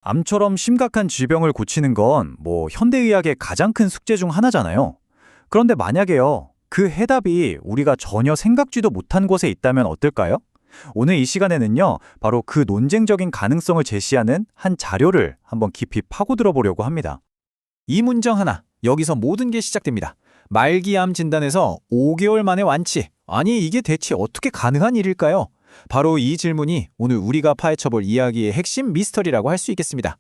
암처럼 심각한 질병을 고치는 건 현대의학의 가장 큰 숙제 중 하나잖아요. 그런데 만약에요, 그 해답이 우리가 전혀 생각지도 못한 곳에 있다면 어떨까요? 오늘 이 시간에는요, 바로 그 논쟁적인 가능성을 제시하는 한 자료를 한번 깊이 파고들어 보려고 합니다. 이 문장 하나, 여기서 모든 게 시작됩니다. 말기암 진단에서 5개월 만에 완치. 아니, 이게 대체 어떻게 가능한 일일까요? 바로 이 질문이 오늘 우리가 파헤쳐볼 이야기의 핵심 미스터리라고 할 수 있겠습니다.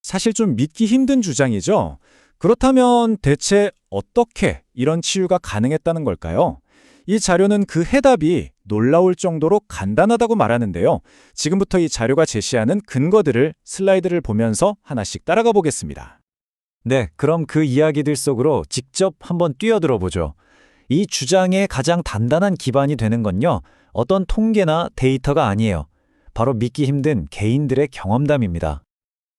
사실 좀 믿기 힘든 주장이죠. 그렇다면 대체 어떻게 이런 치유가 가능했다는 걸까요? 이 자료는 그 해답이 놀라울 정도로 간단하다고 말하는데요. 지금부터 이 자료가 제시하는 근거들을 슬라이드를 보면서 하나씩 따라가 보겠습니다. 네, 그럼 그 이야기들 속으로 직접 한번 뛰어들어 보죠. 이 주장의 가장 단단한 기반이 되는 건요, 어떤 통계나 데이터가 아니에요. 바로 믿기 힘든 개인들의 경험담입니다.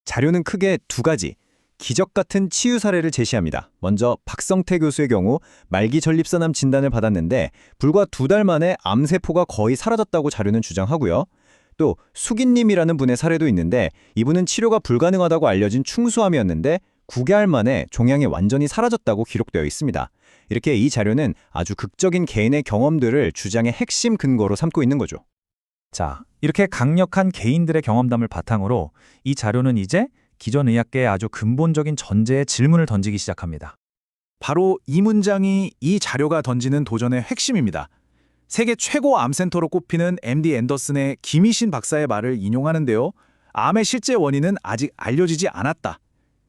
자료는 크게 두 가지, 기적 같은 치유 사례를 제시합니다. 먼저 박성태 교수의 경우 말기 전립선암 진단을 받았는데 불과 2달 만에 암세포가 거의 사라졌다고 자료는 주장하고요. 또 수기님이라는 분의 사례도 있는데 이분은 치료가 불가능하다고 알려진 충수암이었는데 9개월 만에 종양이 완전히 사라졌다고 기록되어 있습니다. 이렇게 이 자료는 아주 극적인 개인의 경험들을 주장의 핵심 근거로 삼고 있는 거죠. 자, 이렇게 강력한 개인들의 경험담을 바탕으로 이 자료는 이제 기존 의학계의 아주 근본적인 전제의 질문을 던지기 시작합니다. 바로 이 문장이 이 자료가 던지는 도전의 핵심입니다. 세계 최고 암센터로 꼽히는 MD 앤더슨의 김희신 박사의 말을 인용하는데요. 암의 실제 원인은 아직 알려지지 않았다.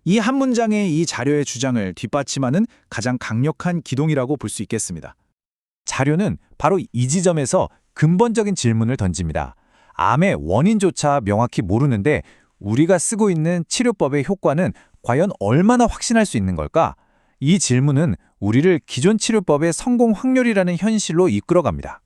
이 한 문장의 이 자료의 주장을 뒷받침하는 가장 강력한 기동이라고 볼 수 있겠습니다. 자료는 바로 이 지점에서 근본적인 질문을 던집니다. 암의 원인조차 명확히 모르는데 우리가 쓰고 있는 치료법의 효과는 과연 얼마나 확신할 수 있는 걸까? 이 질문은 우리를 기존 치료법의 성공 확률이라는 현실로 이끌어갑니다.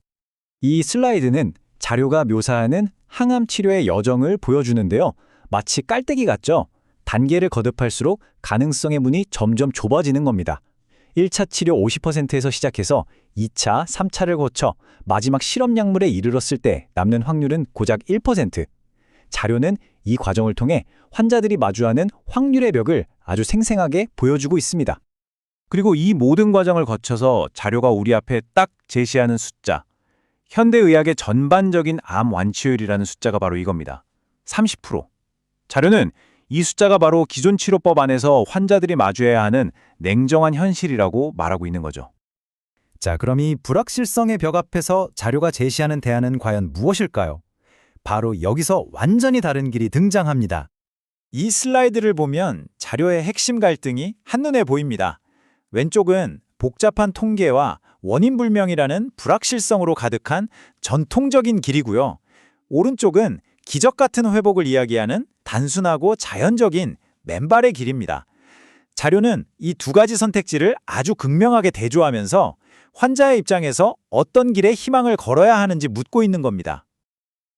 이 슬라이드는 자료가 묘사하는 항암 치료의 여정을 보여주는데요. 마치 깔때기 같죠? 단계를 거듭할수록 가능성의 문이 점점 좁아지는 겁니다. 1차 치료 50%에서 시작해서 2차, 3차를 거쳐 마지막 실험 약물에 이르렀을 때 남는 확률은 고작 1%. 자료는 이 과정을 통해 환자들이 마주하는 확률의 벽을 아주 생생하게 보여주고 있습니다. 그리고 이 모든 과정을 거쳐서 자료가 우리 앞에 딱 제시하는 숫자, 현대의학의 전반적인 암 완치율이라는 숫자가 바로 이겁니다. 30%. 자료는 이 숫자가 바로 기존 치료법 안에서 환자들이 마주해야 하는 냉정한 현실이라고 말하고 있는 거죠. 자, 그럼 이 불확실성의 벽 앞에서 자료가 제시하는 대안은 과연 무엇일까요? 바로 여기서 완전히 다른 길이 등장합니다. 이 슬라이드를 보면 자료의 핵심 갈등이 한눈에 보입니다. 왼쪽은 복잡한 통계와 원인불명이라는 불확실성으로 가득한 전통적인 길이고요. 오른쪽은 기적 같은 회복을 이야기하는 단순하고 자연적인 맨발의 길입니다. 자료는 이 두 가지 선택지를 아주 극명하게 대조하면서 환자의 입장에서 어떤 길에 희망을 걸어야 하는지 묻고 있는 겁니다.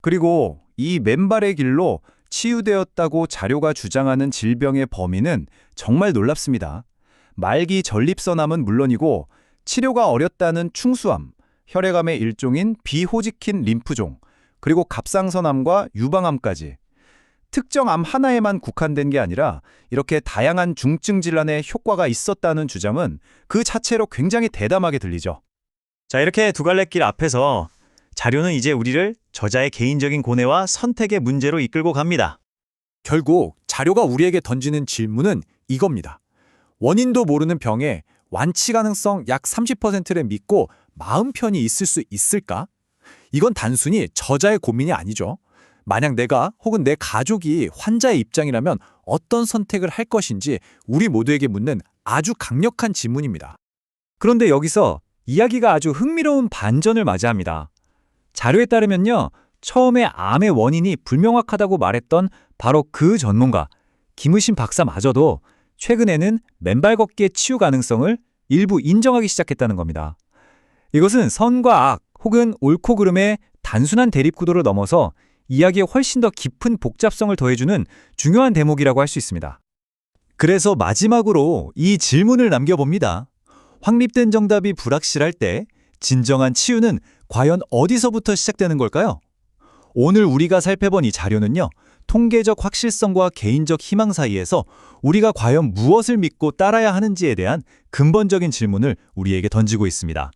그리고 이 맨발의 길로 치유되었다고 자료가 주장하는 질병의 범위는 정말 놀랍습니다. 말기 전립선암은 물론이고 치료가 어렵다는 충수암, 혈액암의 일종인 비호지킨 림프종, 그리고 갑상선암과 유방암까지 특정 암 하나에만 국한된 게 아니라 이렇게 다양한 중증 질환에 효과가 있었다는 주장은 그 자체로 굉장히 대담하게 들리죠. 자, 이렇게 두 갈래 길 앞에서 자료는 이제 우리를 저자의 개인적인 고뇌와 선택의 문제로 이끌고 갑니다. 결국 자료가 우리에게 던지는 질문은 이겁니다. 원인도 모르는 병에 완치 가능성 약 30%를 믿고 마음 편히 있을 수 있을까? 이건 단순히 저자의 고민이 아니죠. 만약 내가 혹은 내 가족이 환자의 입장이라면 어떤 선택을 할 것인지 우리 모두에게 묻는 아주 강력한 질문입니다. 그런데 여기서 이야기가 아주 흥미로운 반전을 맞이합니다. 자료에 따르면요, 처음에 암의 원인이 불명확하다고 말했던 바로 그 전문가, 김의신 박사마저도 최근에는 맨발 걷기의 치유 가능성을 일부 인정하기 시작했다는 겁니다. 이것은 선과 악 혹은 옳고 그름의 단순한 대립구도를 넘어서 이야기에 훨씬 더 깊은 복잡성을 더해주는 중요한 대목이라고 할 수 있습니다. 그래서 마지막으로 이 질문을 남겨봅니다. 확립된 정답이 불확실할 때 진정한 치유는 과연 어디서부터 시작되는 걸까요? 오늘 우리가 살펴본 이 자료는요, 통계적 확실성과 개인적 희망 사이에서 우리가 과연 무엇을 믿고 따라야 하는지에 대한 근본적인 질문을 우리에게 던지고 있습니다.